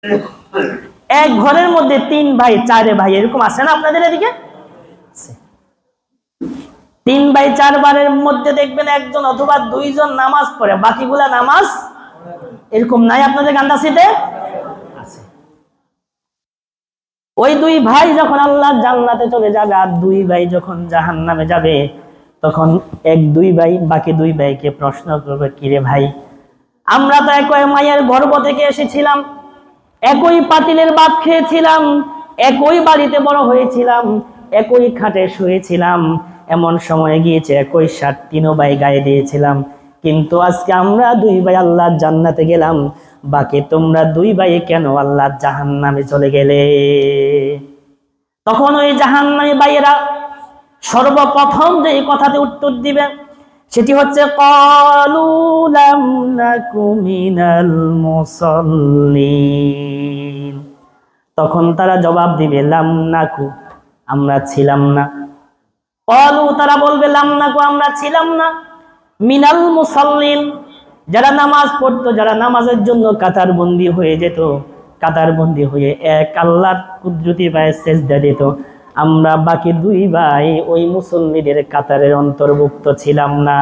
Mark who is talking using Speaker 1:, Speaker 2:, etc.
Speaker 1: এক ঘরের মধ্যে 3 ভাই 4 ভাই এরকম আছে না আপনাদের এদিকে? 3 ভাই 4 বারের মধ্যে দেখবেন একজন অথবা 2 জন নামাজ পড়ে, বাকিগুলা নামাজ এরকম নাই আপনাদের গান্ডাসিতে? আছে। ওই 2 ভাই যখন আল্লাহর জান্নাতে চলে যাবে আর 2 ভাই যখন জাহান্নামে যাবে, তখন 1-2 ভাই বাকি 2 ভাইকে প্রশ্ন করবে, কিরে ভাই, আমরা তো একই মায়ের গর্ভ থেকে এসেছিলাম, একই পাতিলের ভাত খেয়েছিলাম, একই বাড়িতে বড় হয়েছিলাম, একই খাটে শুয়েছিলাম, এমন সময় গিয়েছে একই শার্ট 3 ভাই গায়ে দিয়েছিলাম, কিন্তু আজকে আমরা 2 ভাই আল্লাহর জান্নাতে গেলাম, বাকি তোমরা 2 ভাই কেন আল্লাহর জাহান্নামে চলে গেলে? তখন ওই জাহান্নামী ভাইয়েরা সর্বপ্রথম যে কথাতে উত্তর দিবে সেটি হচ্ছে ক্বালু লাম নাকু মিনাল মুসাল্লিন। তখন তারা জবাব দিবে লাম নাকু, আমরা ছিলাম না। ক্বালু, তারা বলবে লাম নাকু, আমরা ছিলাম না। মিনাল মুসাল্লিন, যারা নামাজ পড়তো, যারা নামাজের জন্য কাতারবন্দি হয়ে যেত, কাতারবন্দি হয়ে এক আল্লাহর কুদরতি পায়ে সেজদা দিত, আমরা বাকি 2 ভাই ওই মুসল্লিদের কাতারের অন্তর্ভুক্ত ছিলাম না।